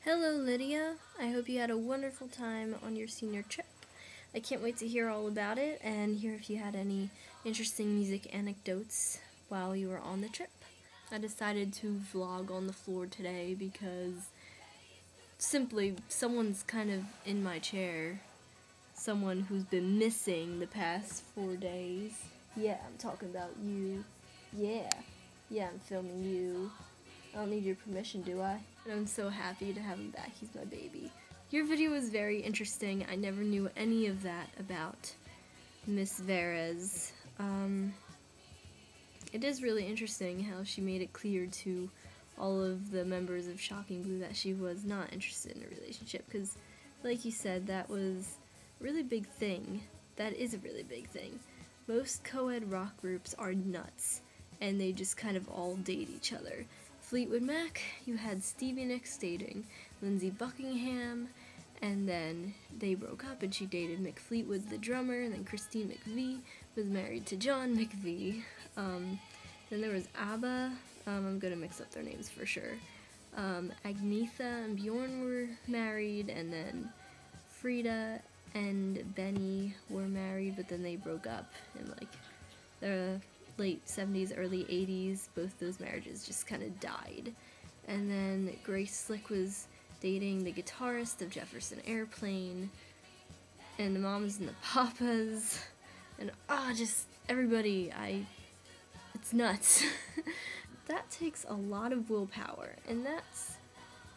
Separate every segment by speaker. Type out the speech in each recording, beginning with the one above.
Speaker 1: Hello, Lydia. I hope you had a wonderful time on your senior trip. I can't wait to hear all about it and hear if you had any interesting music anecdotes while you were on the trip. I decided to vlog on the floor today because simply someone's kind of in my chair. Someone who's been missing the past 4 days. Yeah, I'm talking about you. Yeah, I'm filming you. I don't need your permission, do I? And I'm so happy to have him back. He's my baby. Your video was very interesting. I never knew any of that about Miss Veres. It is really interesting how she made it clear to all of the members of Shocking Blue that she was not interested in a relationship, because, like you said, that was a really big thing. That is a really big thing. Most co-ed rock groups are nuts, and they just kind of all date each other. Fleetwood Mac, you had Stevie Nicks dating Lindsey Buckingham, and then they broke up and she dated Mick Fleetwood, the drummer, and then Christine McVie was married to John McVie. Then there was ABBA, I'm gonna mix up their names for sure. Agnetha and Bjorn were married, and then Frida and Benny were married, but then they broke up in like the late 70s, early 80s. Both those marriages just kind of died. And then Grace Slick was dating the guitarist of Jefferson Airplane, and the Mamas and the Papas, and just everybody. It's nuts. That takes a lot of willpower, and that's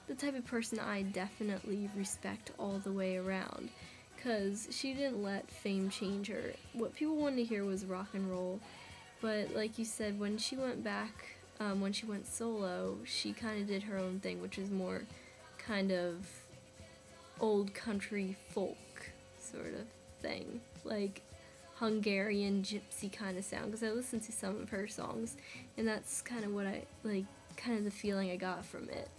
Speaker 1: the type of person I definitely respect all the way around, because she didn't let fame change her. What people wanted to hear was rock and roll, but like you said, when she went back, when she went solo, she kind of did her own thing, which is more kind of old country folk sort of thing, like Hungarian gypsy kind of sound, because I listened to some of her songs, and that's kind of what I like, kind of the feeling I got from it.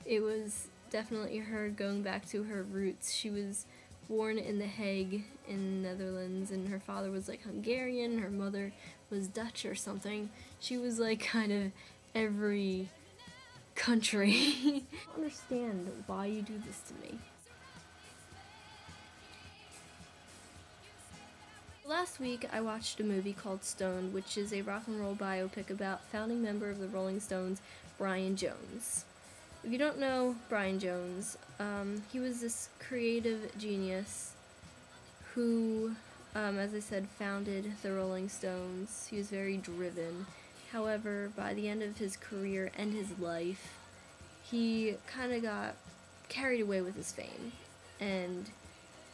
Speaker 1: It was definitely her going back to her roots. She was born in The Hague in the Netherlands, and her father was like Hungarian, her mother was Dutch or something. She was like kind of every country. I don't understand why you do this to me. Last week I watched a movie called Stoned, which is a rock and roll biopic about founding member of the Rolling Stones, Brian Jones. If you don't know Brian Jones, he was this creative genius who, as I said, founded the Rolling Stones. He was very driven. However, by the end of his career and his life, he kind of got carried away with his fame, and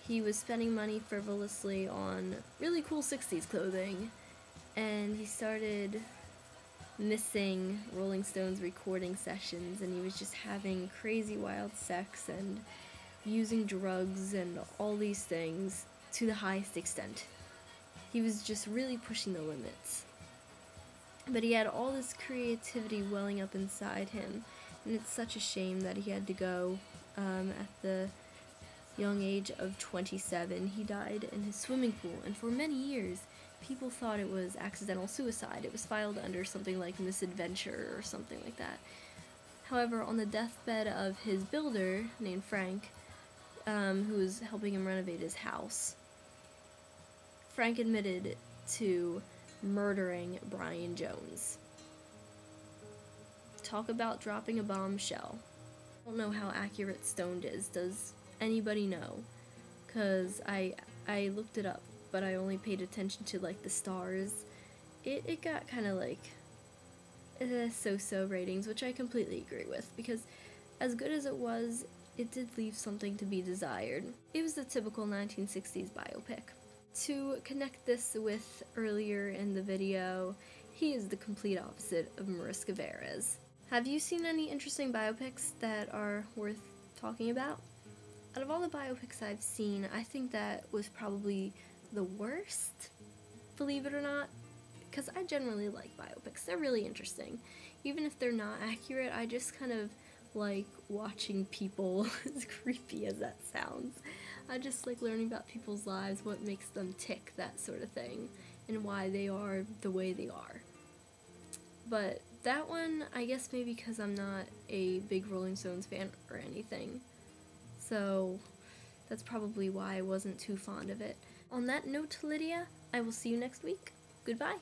Speaker 1: he was spending money frivolously on really cool 60s clothing, and he started missing Rolling Stones recording sessions, and he was just having crazy wild sex and using drugs and all these things to the highest extent. He was just really pushing the limits. But he had all this creativity welling up inside him, and it's such a shame that he had to go at the young age of 27. He died in his swimming pool, and for many years people thought it was accidental suicide. It was filed under something like misadventure or something like that. However, on the deathbed of his builder named Frank, who was helping him renovate his house, Frank admitted to murdering Brian Jones. Talk about dropping a bombshell. I don't know how accurate Stoned is. Does anybody know? Because I looked it up, but I only paid attention to like the stars. It got kind of like so-so ratings, which I completely agree with, because as good as it was, it did leave something to be desired. It was the typical 1960s biopic. To connect this with earlier in the video, he is the complete opposite of Mariska Veres. Have you seen any interesting biopics that are worth talking about? Out of all the biopics I've seen, I think that was probably the worst, believe it or not, because I generally like biopics. They're really interesting. Even if they're not accurate, I just kind of like watching people, as creepy as that sounds. I just like learning about people's lives, what makes them tick, that sort of thing, and why they are the way they are. But that one, I guess maybe because I'm not a big Rolling Stones fan or anything. So that's probably why I wasn't too fond of it. On that note, Lydia, I will see you next week. Goodbye.